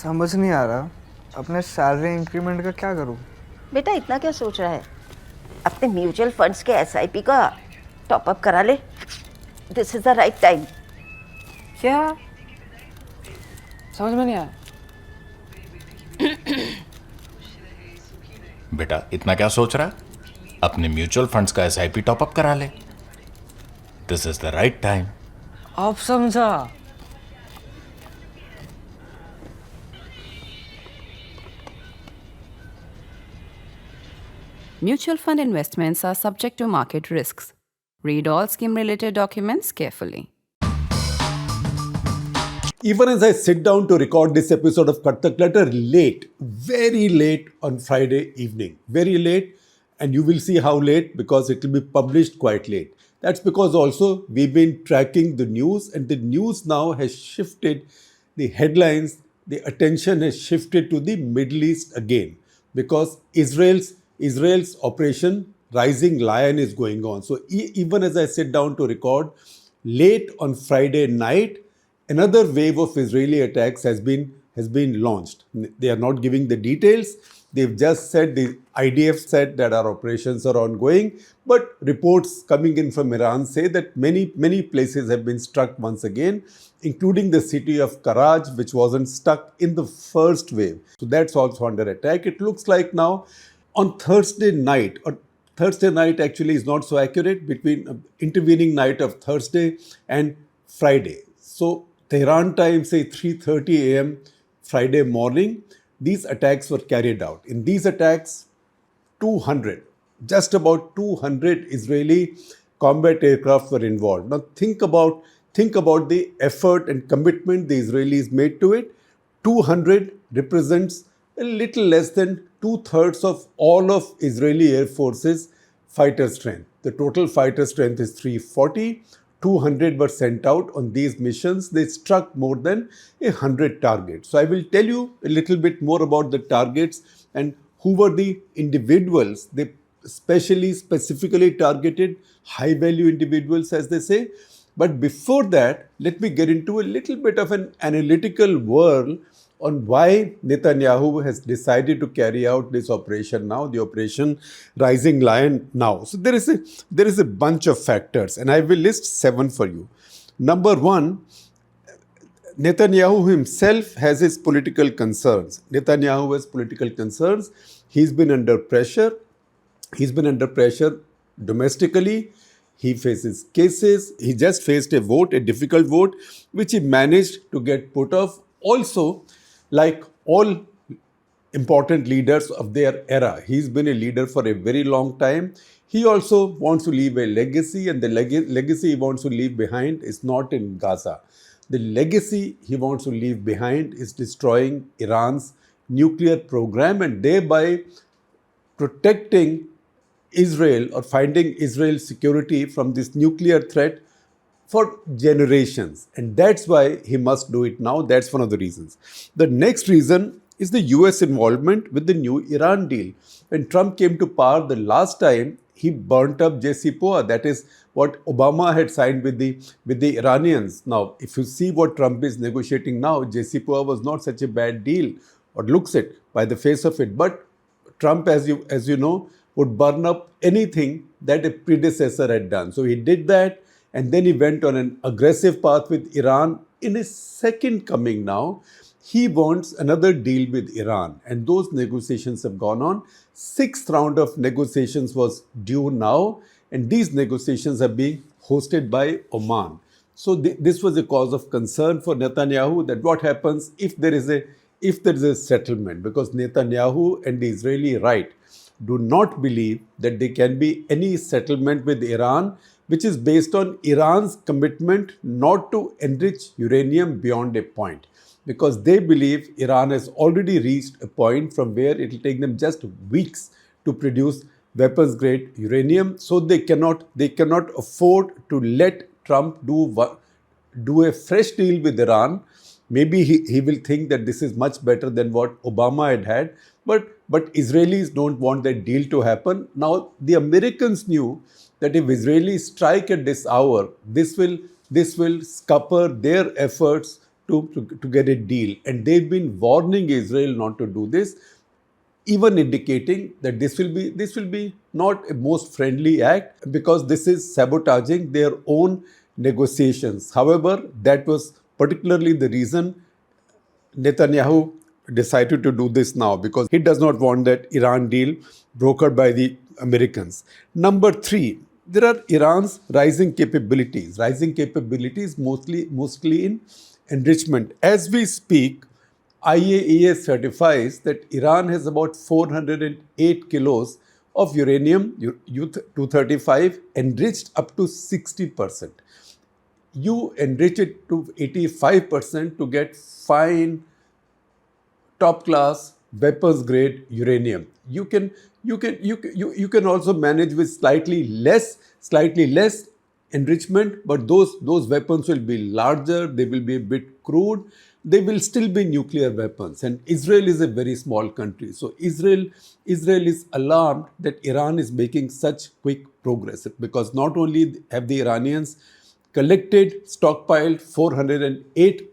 समझ नहीं आ रहा अपने सैलरी इंक्रीमेंट का क्या करूं। बेटा इतना क्या सोच रहा है? अपने म्यूचुअल फंड्स के एसआईपी का टॉपअप करा ले। This is the right time. क्या? समझ में नहीं आया। बेटा इतना क्या सोच रहा है? अपने म्यूचुअल फंड्स का एसआईपी टॉपअप करा ले। This is the right time. अब समझा। Mutual fund investments are subject to market risks. Read all scheme-related documents carefully. Even as I sit down to record this episode of Cut the Clutter late, very late on Friday evening, very late, and you will see how late because it will be published quite late. That's because also we've been tracking the news, and the news now has shifted the headlines, the attention has shifted to the Middle East again because Israel's operation Rising Lion is going on. So even as I sit down to record late on Friday night, another wave of Israeli attacks has been launched. They are not giving the details. They've just said, the IDF said that our operations are ongoing, but reports coming in from Iran say that many places have been struck once again, including the city of Karaj, which wasn't stuck in the first wave. So that's also under attack. It looks like now on Thursday night, or Thursday night actually is not so accurate, between intervening night of Thursday and Friday. So Tehran time, say 3:30 a.m. Friday morning, these attacks were carried out. In these attacks, 200, just about 200 Israeli combat aircraft were involved. Now think about the effort and commitment the Israelis made to it. 200 represents a little less than 2/3 of all of Israeli Air Force's fighter strength. The total fighter strength is 340. 200 were sent out on these missions. They struck more than 100 targets. So I will tell you a little bit more about the targets and who were the individuals. They specifically targeted high-value individuals, as they say. But before that, let me get into a little bit of an analytical whirl on why Netanyahu has decided to carry out this operation now, the Operation Rising Lion now. So there is a bunch of factors, and I will list 7 for you. Number 1, Netanyahu himself has his political concerns. Netanyahu has political concerns. He's been under pressure. He's been under pressure domestically. He faces cases. He just faced a vote, a difficult vote, which he managed to get put off. Also, like all important leaders of their era, he's been a leader for a very long time. He also wants to leave a legacy, and the legacy he wants to leave behind is not in Gaza. The legacy he wants to leave behind is destroying Iran's nuclear program and thereby protecting Israel, or finding Israel's security from this nuclear threat for generations. And that's why he must do it now. That's one of the reasons. The next reason is the US involvement with the new Iran deal. When Trump came to power the last time, he burnt up JCPOA. That is what Obama had signed with the Iranians. Now, if you see what Trump is negotiating now, JCPOA was not such a bad deal, or looks it by the face of it. But Trump, as you know, would burn up anything that a predecessor had done. So he did that, and then he went on an aggressive path with Iran. In his second coming now, he wants another deal with Iran, and those negotiations have gone on. 6th round of negotiations was due now, and these negotiations are being hosted by Oman. So this was a cause of concern for Netanyahu, that what happens if there is a settlement, because Netanyahu and the Israeli right do not believe that there can be any settlement with Iran which is based on Iran's commitment not to enrich uranium beyond a point, because they believe Iran has already reached a point from where it will take them just weeks to produce weapons grade uranium. So they cannot afford to let Trump do a fresh deal with Iran. Maybe he will think that this is much better than what Obama had, but Israelis don't want that deal to happen. Now, the Americans knew that if Israelis strike at this hour, this will scupper their efforts to get a deal. And they've been warning Israel not to do this, even indicating that this will be not a most friendly act because this is sabotaging their own negotiations. However, that was particularly the reason Netanyahu decided to do this now, because he does not want that Iran deal brokered by the Americans. Number three, there are Iran's rising capabilities mostly in enrichment. As we speak, IAEA certifies that Iran has about 408 kilos of uranium U-235 enriched up to 60%. You enrich it to 85% to get fine, top class weapons grade uranium. You can also manage with slightly less enrichment, but those weapons will be larger, they will be a bit crude, they will still be nuclear weapons. And Israel is a very small country. So Israel is alarmed that Iran is making such quick progress, because not only have the Iranians stockpiled 408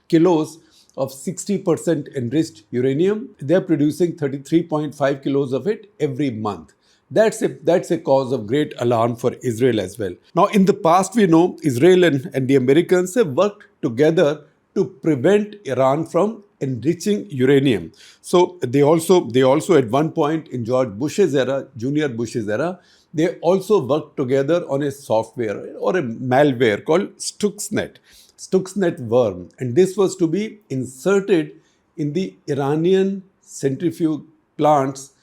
kilos of 60% enriched uranium, they are producing 33.5 kilos of it every month. That's a cause of great alarm for Israel as well. Now, in the past, we know Israel and the Americans have worked together to prevent Iran from enriching uranium. So they also at one point in Junior Bush's era, they also worked together on a software or a malware called Stuxnet worm, and this was to be inserted in the Iranian centrifuge plant's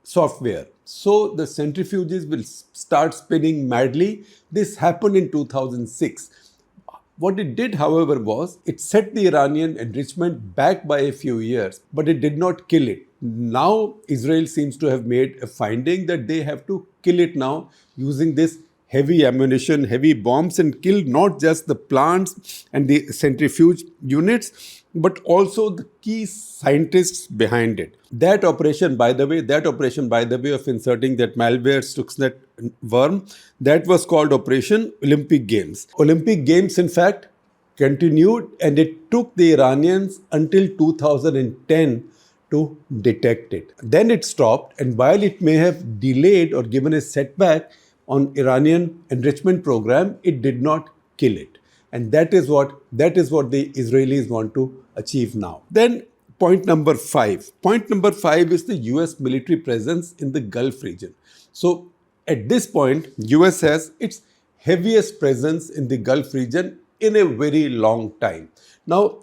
software. So the centrifuges will start spinning madly. This happened in 2006. What it did, however, was it set the Iranian enrichment back by a few years, but it did not kill it. Now, Israel seems to have made a finding that they have to kill it now using this heavy ammunition, heavy bombs, and kill not just the plants and the centrifuge units, but also the key scientists behind it. That operation, by the way, of inserting that malware Stuxnet worm, that was called Operation Olympic Games. Olympic Games, in fact, continued, and it took the Iranians until 2010 to detect it. Then it stopped, and while it may have delayed or given a setback on Iranian enrichment program, it did not kill it. And that is what the Israelis want to achieve now. Then point number 5. Point number 5 is the US military presence in the Gulf region. So at this point, US has its heaviest presence in the Gulf region in a very long time. Now,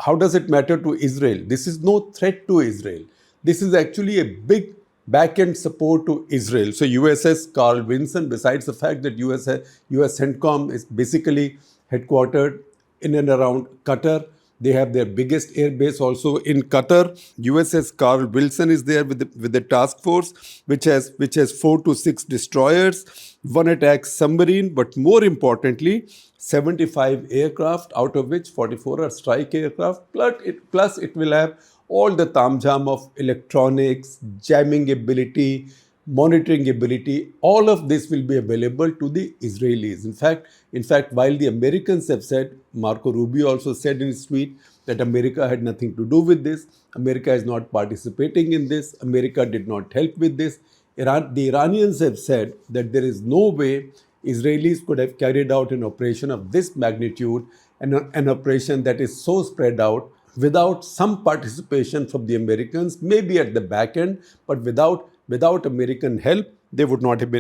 how does it matter to Israel? This is no threat to Israel. This is actually a big back-end support to Israel. So USS Carl Vinson, besides the fact that US CENTCOM is basically headquartered in and around Qatar, they have their biggest air base also in Qatar. USS Carl Wilson is there with the task force, which has 4 to 6 destroyers, 1 attack submarine, but more importantly, 75 aircraft, out of which 44 are strike aircraft. Plus it will have all the tamjam of electronics, jamming ability, monitoring ability. All of this will be available to the Israelis. In fact, while the Americans have said, Marco Rubio also said in his tweet that America had nothing to do with this, America is not participating in this, America did not help with this. The Iranians have said that there is no way Israelis could have carried out an operation of this magnitude, and an operation that is so spread out, without some participation from the Americans, maybe at the back end, but without American help, they would not have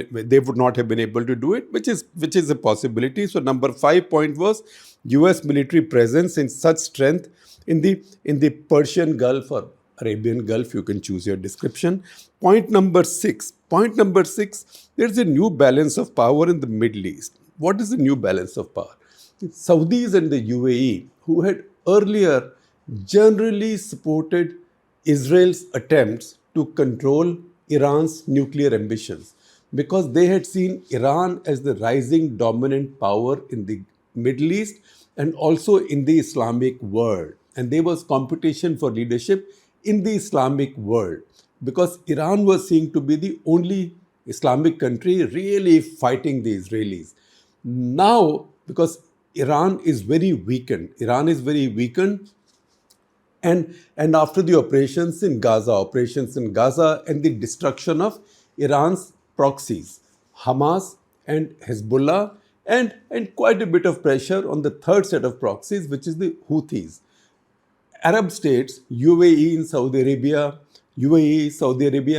been able to do it, which is a possibility. So number 5 point was US military presence in such strength in the Persian Gulf or Arabian Gulf. You can choose your description. Point number 6. There's a new balance of power in the Middle East. What is the new balance of power? Saudis and the UAE, who had earlier generally supported Israel's attempts to control Iran's nuclear ambitions, because they had seen Iran as the rising dominant power in the Middle East and also in the Islamic world. And there was competition for leadership in the Islamic world, because Iran was seen to be the only Islamic country really fighting the Israelis. Now, because Iran is very weakened. Iran is very weakened. And after the operations in Gaza and the destruction of Iran's proxies, Hamas and Hezbollah, and quite a bit of pressure on the third set of proxies, which is the Houthis. Arab states, UAE, Saudi Arabia,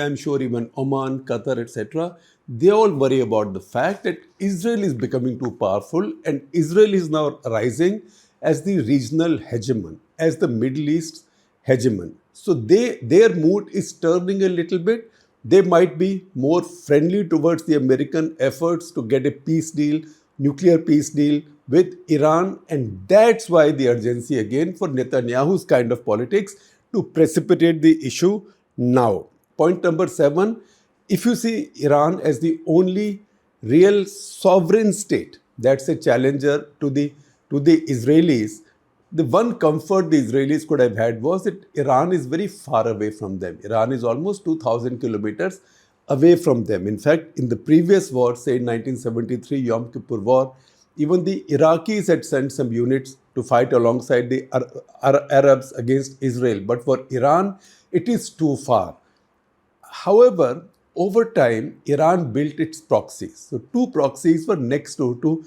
I'm sure even Oman, Qatar, etc., they all worry about the fact that Israel is becoming too powerful and Israel is now rising as the regional hegemon, as the Middle East hegemon. So their mood is turning a little bit. They might be more friendly towards the American efforts to get a peace deal, nuclear peace deal with Iran, and that's why the urgency again for Netanyahu's kind of politics to precipitate the issue now. Point number 7, if you see Iran as the only real sovereign state that's a challenger to the Israelis, the one comfort the Israelis could have had was that Iran is very far away from them. Iran is almost 2,000 kilometers away from them. In fact, in the previous war, say in 1973 Yom Kippur War, even the Iraqis had sent some units to fight alongside the Arabs against Israel. But for Iran, it is too far. However, over time, Iran built its proxies. So two proxies were next door to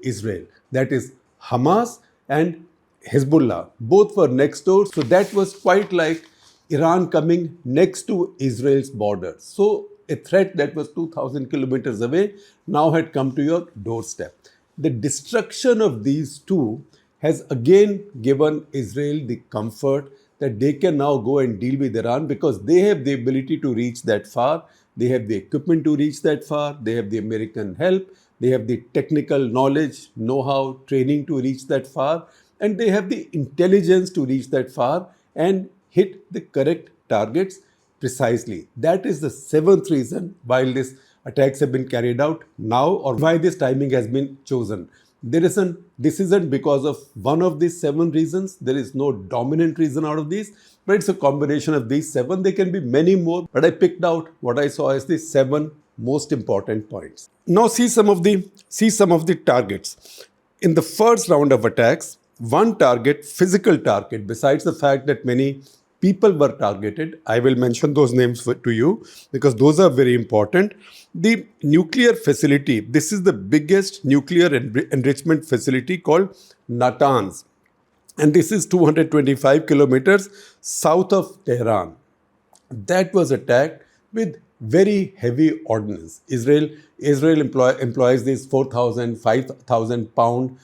Israel. That is Hamas and Hezbollah. Both were next door. So that was quite like Iran coming next to Israel's border. So a threat that was 2,000 kilometers away now had come to your doorstep. The destruction of these two has again given Israel the comfort that they can now go and deal with Iran because they have the ability to reach that far. They have the equipment to reach that far. They have the American help. They have the technical knowledge, know-how, training to reach that far. And they have the intelligence to reach that far and hit the correct targets precisely. That is the seventh reason why these attacks have been carried out now or why this timing has been chosen. This isn't because of one of these 7 reasons. There is no dominant reason out of these, but it's a combination of these 7. There can be many more, but I picked out what I saw as the 7 most important points. Now see some of the targets. In the first round of attacks, one target, physical target, besides the fact that many people were targeted, I will mention those names to you because those are very important. The nuclear facility, this is the biggest nuclear enrichment facility called Natanz. And this is 225 kilometers south of Tehran. That was attacked with very heavy ordnance. Israel employs these 4,000, 5,000 pound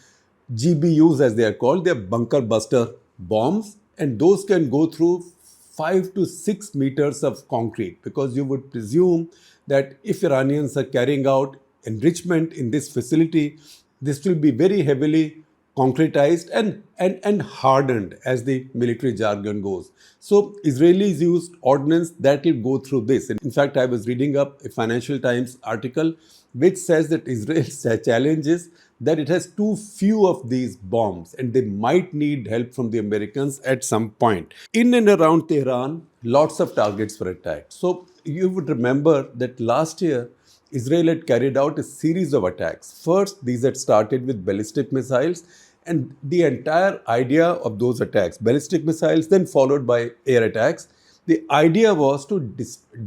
GBUs as they are called. They are bunker buster bombs, and those can go through 5 to 6 meters of concrete because you would presume that if Iranians are carrying out enrichment in this facility, this will be very heavily concretized and hardened, as the military jargon goes. So Israelis used ordnance that will go through this. And in fact, I was reading up a Financial Times article which says that Israel's challenge is that it has too few of these bombs and they might need help from the Americans at some point. In and around Tehran, lots of targets were attacked. So you would remember that last year, Israel had carried out a series of attacks. First, these had started with ballistic missiles, and the entire idea of those attacks, ballistic missiles, then followed by air attacks, the idea was to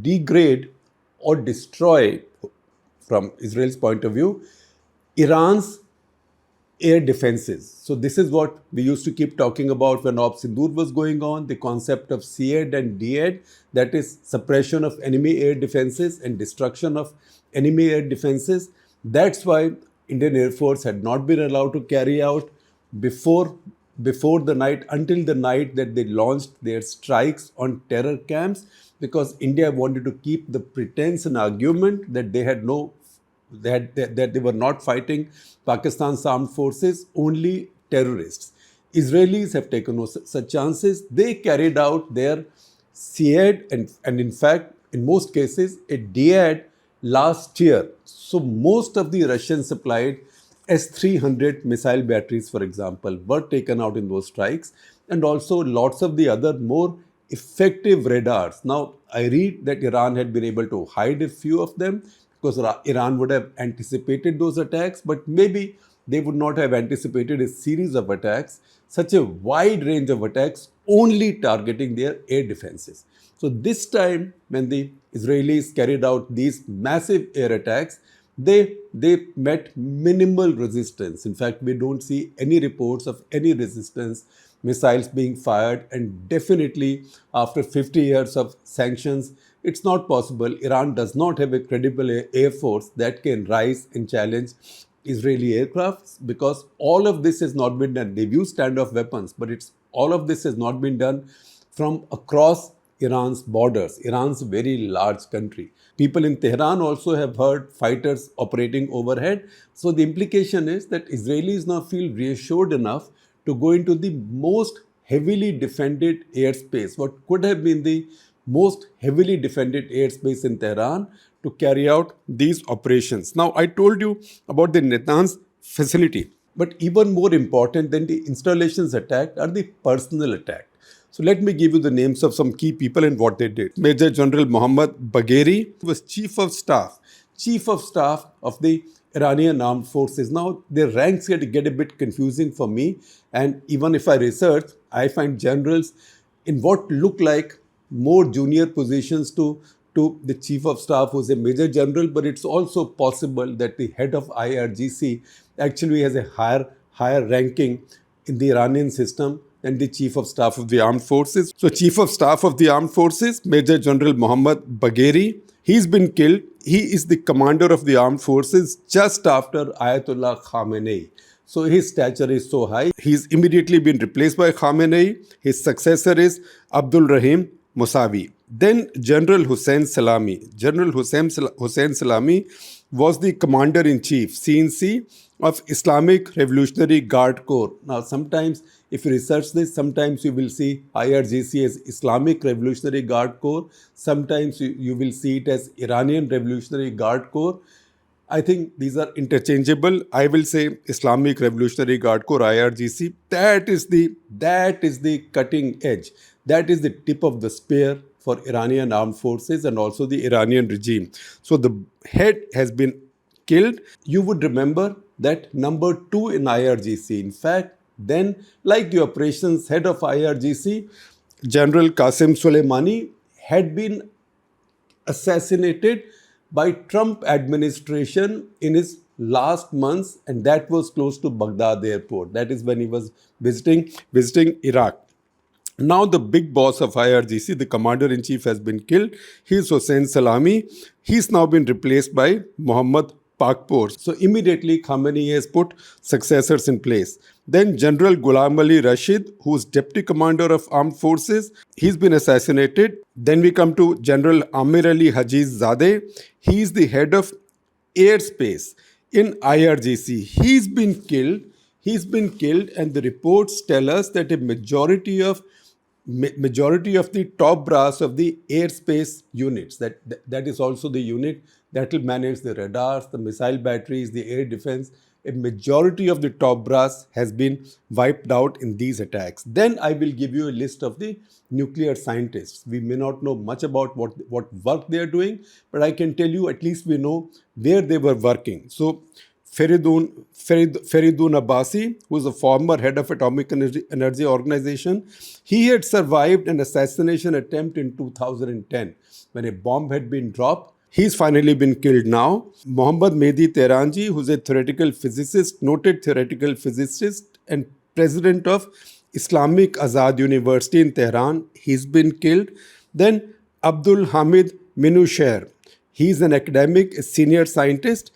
degrade or destroy, from Israel's point of view, Iran's air defenses. So this is what we used to keep talking about when Op Sindoor was going on, the concept of SEAD and DEAD, that is suppression of enemy air defenses and destruction of enemy air defenses. That's why Indian Air Force had not been allowed to carry out before the night, until the night that they launched their strikes on terror camps, because India wanted to keep the pretense and argument that that they were not fighting Pakistan's armed forces, only terrorists. Israelis have taken no such chances. They carried out their SEAD and in fact, in most cases, a DEAD last year. So most of the Russian supplied S-300 missile batteries, for example, were taken out in those strikes, and also lots of the other more effective radars. Now, I read that Iran had been able to hide a few of them because Iran would have anticipated those attacks, but maybe they would not have anticipated a series of attacks, such a wide range of attacks, only targeting their air defenses. So this time, when the Israelis carried out these massive air attacks, they met minimal resistance. In fact, we don't see any reports of any resistance, missiles being fired, and definitely after 50 years of sanctions, it's not possible. Iran does not have a credible air force that can rise and challenge Israeli aircrafts, because all of this has not been done. They've used standoff weapons, but all of this has not been done from across Iran's borders. Iran's a very large country. People in Tehran also have heard fighters operating overhead. So the implication is that Israelis now feel reassured enough to go into the most heavily defended airspace, what could have been the most heavily defended airspace in Tehran, to carry out these operations. Now, I told you about the Natanz facility, but even more important than the installations attacked are the personnel attack. So let me give you the names of some key people and what they did. Major General Mohammad Bagheri was Chief of Staff of the Iranian Armed Forces. Now, their ranks get a bit confusing for me, and even if I research, I find generals in what look like more junior positions to the Chief of Staff, who's a Major General, but it's also possible that the head of IRGC actually has a higher ranking in the Iranian system than the Chief of Staff of the Armed Forces. So Chief of Staff of the Armed Forces, Major General Mohammad Bagheri, he's been killed. He is the commander of the armed forces just after Ayatollah Khamenei. So his stature is so high. He's immediately been replaced by Khamenei. His successor is Abdul Rahim Musavi. Then General Hussein Salami. General Hussein Salami was the commander-in-chief, CNC, of Islamic Revolutionary Guard Corps. Now, sometimes if you research this, sometimes you will see IRGC as Islamic Revolutionary Guard Corps. Sometimes you will see it as Iranian Revolutionary Guard Corps. I think these are interchangeable. I will say Islamic Revolutionary Guard Corps, IRGC. That is the cutting edge. That is the tip of the spear for Iranian armed forces and also the Iranian regime. So the head has been killed. You would remember that number 2 in IRGC. In fact, then, like the operations head of IRGC, General Qasem Soleimani had been assassinated by Trump administration in his last months, and that was close to Baghdad airport. That is when he was visiting Iraq. Now the big boss of IRGC, the commander-in-chief, has been killed. He is Hossein Salami. He's now been replaced by Mohammad Pakpour. So immediately Khamenei has put successors in place. Then General Ghulam Ali Rashid, who is Deputy Commander of Armed Forces, he's been assassinated. Then we come to General Amir Ali Hajiz Zadeh. He is the head of airspace in IRGC. He's been killed, and the reports tell us that a majority of the top brass of the airspace units, that is also the unit that will manage the radars, the missile batteries, the air defense. A majority of the top brass has been wiped out in these attacks. Then I will give you a list of the nuclear scientists. We may not know much about what work they are doing, but I can tell you at least we know where they were working. So Feridun Abbasi, who is a former head of Atomic Energy Organization, he had survived an assassination attempt in 2010 when a bomb had been dropped. He's finally been killed now. Mohammad Mehdi Tehranji, who's a noted theoretical physicist and president of Islamic Azad University in Tehran, he's been killed. Then Abdul Hamid Minusher, he's an academic, a senior scientist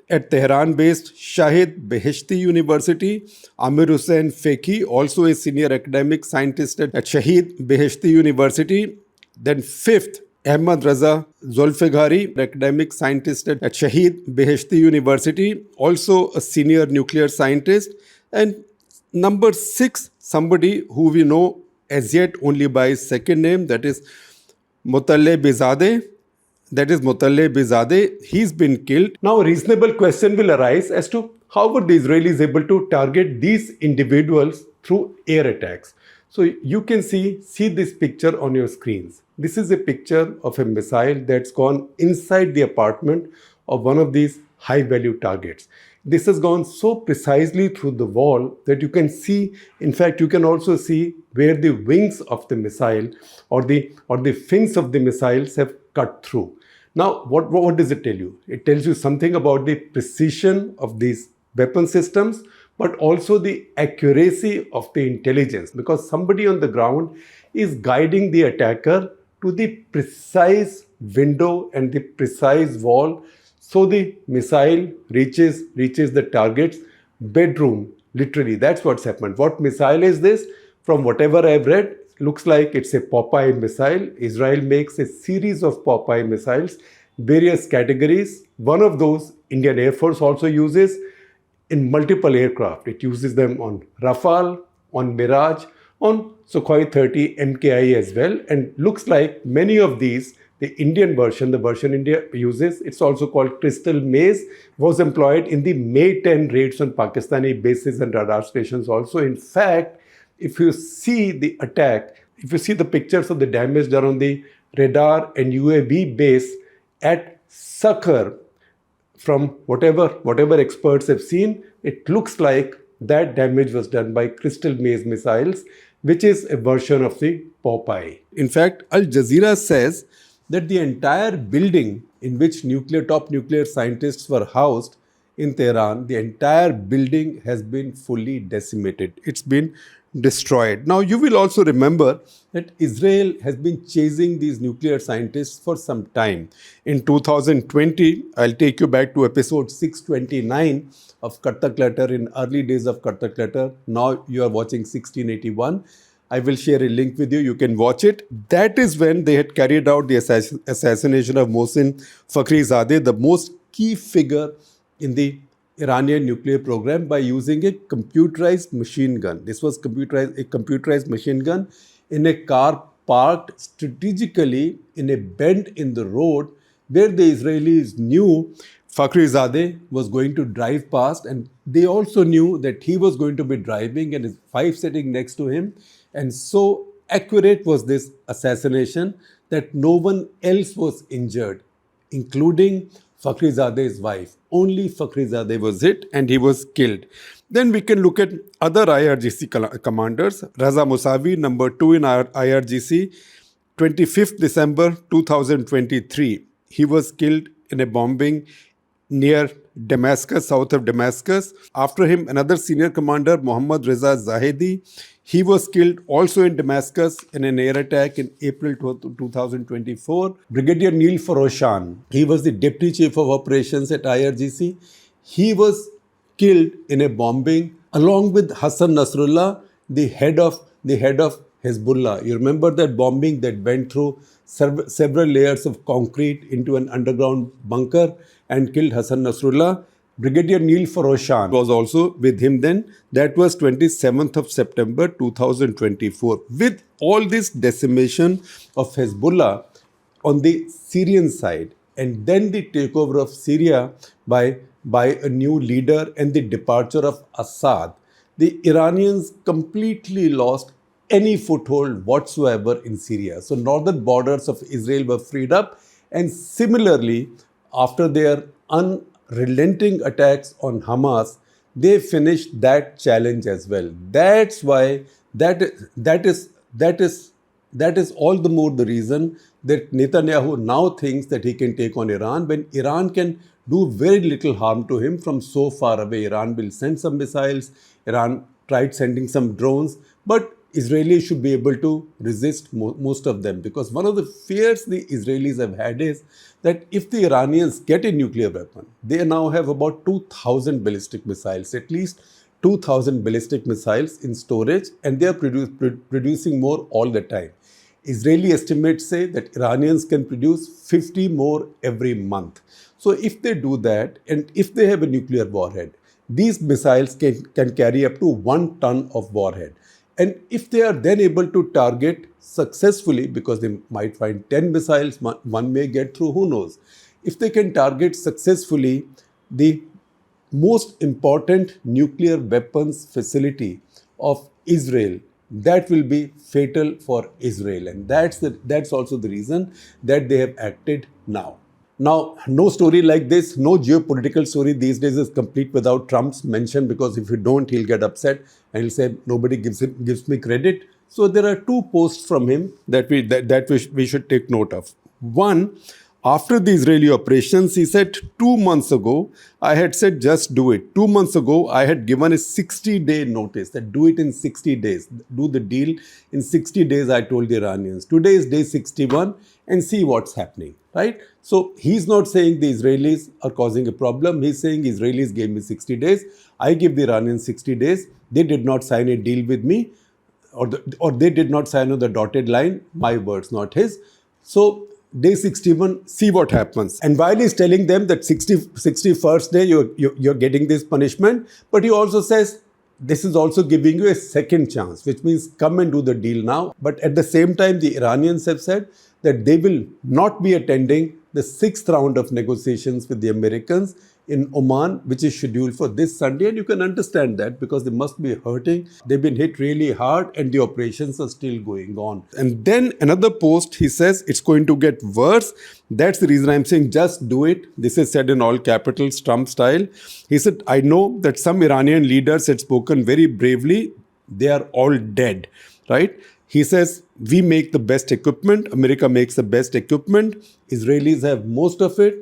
at Tehran-based Shahid Beheshti University. Amir Hussain Feki, also a senior academic scientist at Shahid Beheshti University. Then fifth, Ahmad Raza Zulfighari, academic scientist at Shahid Beheshti University, also a senior nuclear scientist. And number 6, somebody who we know as yet only by his second name, that is Mutalleh Bizadeh. He's been killed. Now a reasonable question will arise as to how were the Israelis able to target these individuals through air attacks. So you can see this picture on your screens. This is a picture of a missile that's gone inside the apartment of one of these high-value targets. This has gone so precisely through the wall that you can see, in fact, you can also see where the wings of the missile or the fins of the missiles have cut through. Now, what does it tell you? It tells you something about the precision of these weapon systems, but also the accuracy of the intelligence, because somebody on the ground is guiding the attacker to the precise window and the precise wall, so the missile reaches the target's bedroom. Literally, that's what's happened. What missile is this? From whatever I've read, looks like it's a Popeye missile. Israel makes a series of Popeye missiles, various categories. One of those Indian Air Force also uses in multiple aircraft. It uses them on Rafale, on Mirage, on Sukhoi 30 MKI as well. And looks like many of these, the Indian version, the version India uses, it's also called Crystal Maze, was employed in the May 10 raids on Pakistani bases and radar stations also. In fact, if you see the attack, if you see the pictures of the damage done on the radar and UAV base at Sakhar, from whatever experts have seen, it looks like that damage was done by Crystal Maze missiles, which is a version of the Popeye. In fact, Al Jazeera says that the entire building in which top nuclear scientists were housed in Tehran, the entire building has been fully decimated. It's been destroyed. Now, you will also remember that Israel has been chasing these nuclear scientists for some time. In 2020, I'll take you back to episode 629 of Karta Clutter, in early days of Karta Clutter. Now you are watching 1681. I will share a link with you. You can watch it. That is when they had carried out the assassination of Mohsen Fakhrizadeh, the most key figure in the Iranian nuclear program, by using a computerized machine gun. This was a computerized machine gun in a car parked strategically in a bend in the road where the Israelis knew Fakhrizadeh was going to drive past, and they also knew that he was going to be driving and his wife sitting next to him. And so accurate was this assassination that no one else was injured, including Fakhrizadeh's wife. Only Fakhrizadeh was hit and he was killed. Then we can look at other IRGC commanders. Raza Musavi, number 2 in IRGC, 25th December 2023. He was killed in a bombing near Damascus, south of Damascus. After him, another senior commander, Mohammad Reza Zahedi. He was killed also in Damascus in an air attack in April 2024. Brigadier Neil Faroshan, he was the deputy chief of operations at IRGC. He was killed in a bombing along with Hassan Nasrallah, the head of Hezbollah. You remember that bombing that went through several layers of concrete into an underground bunker and killed Hassan Nasrallah? Brigadier Neil Faroshan was also with him then. That was 27th of September 2024. With all this decimation of Hezbollah on the Syrian side, and then the takeover of Syria by a new leader and the departure of Assad, the Iranians completely lost any foothold whatsoever in Syria. So northern borders of Israel were freed up, and similarly, after their unrelenting attacks on Hamas, they finished that challenge as well. That's why that is all the more the reason that Netanyahu now thinks that he can take on Iran, when Iran can do very little harm to him from so far away. Iran will send some missiles. Iran tried sending some drones, but Israelis should be able to resist most of them, because one of the fears the Israelis have had is that if the Iranians get a nuclear weapon, they now have about 2,000 ballistic missiles, at least 2,000 ballistic missiles in storage, and they are producing more all the time. Israeli estimates say that Iranians can produce 50 more every month. So if they do that, and if they have a nuclear warhead, these missiles can carry up to 1 ton of warhead. And if they are then able to target successfully, because they might find 10 missiles, one may get through, who knows. If they can target successfully the most important nuclear weapons facility of Israel, that will be fatal for Israel. And that's also the reason that they have acted now. Now, no story like this, no geopolitical story these days is complete without Trump's mention, because if you don't, he'll get upset and he'll say nobody gives me credit. So there are two posts from him that we should take note of. One, after the Israeli operations, he said 2 months ago, I had said just do it. 2 months ago, I had given a 60-day notice that do it in 60 days. Do the deal in 60 days, I told the Iranians. Today is day 61 and see what's happening, right? So he's not saying the Israelis are causing a problem. He's saying Israelis gave me 60 days. I give the Iranians 60 days. They did not sign a deal with me, or they did not sign on the dotted line. My words, not his. So day 61, see what happens. And while he's telling them that 61st day you're getting this punishment, but he also says this is also giving you a second chance, which means come and do the deal now. But at the same time, the Iranians have said that they will not be attending the 6th round of negotiations with the Americans in Oman, which is scheduled for this Sunday. And you can understand that because they must be hurting. They've been hit really hard and the operations are still going on. And then another post, he says it's going to get worse. That's the reason I'm saying just do it. This is said in all capitals, Trump style. He said, I know that some Iranian leaders had spoken very bravely. They are all dead, right? He says, we make the best equipment. America makes the best equipment. Israelis have most of it.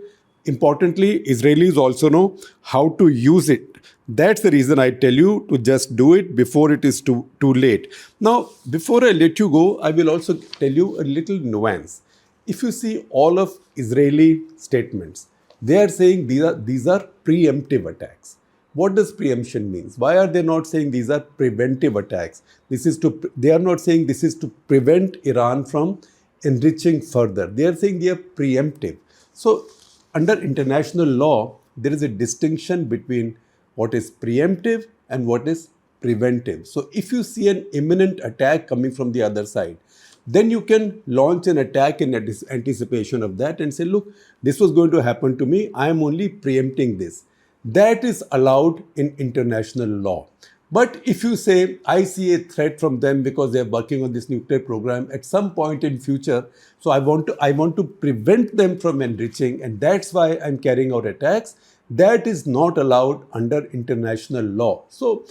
Importantly, Israelis also know how to use it. That's the reason I tell you to just do it before it is too late. Now, before I let you go, I will also tell you a little nuance. If you see all of Israeli statements, they are saying these are preemptive attacks. What does preemption mean? Why are they not saying these are preventive attacks? They are not saying this is to prevent Iran from enriching further. They are saying they are preemptive. So under international law, there is a distinction between what is preemptive and what is preventive. So if you see an imminent attack coming from the other side, then you can launch an attack in anticipation of that and say, look, this was going to happen to me. I am only preempting this. That is allowed in international law. But if you say, I see a threat from them because they're working on this nuclear program at some point in future, so I want to prevent them from enriching, and that's why I'm carrying out attacks, that is not allowed under international law. So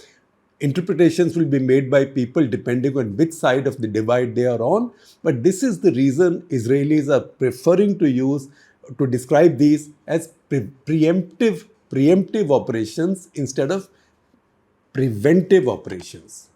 interpretations will be made by people depending on which side of the divide they are on. But this is the reason Israelis are preferring to describe these as preemptive operations instead of preventive operations.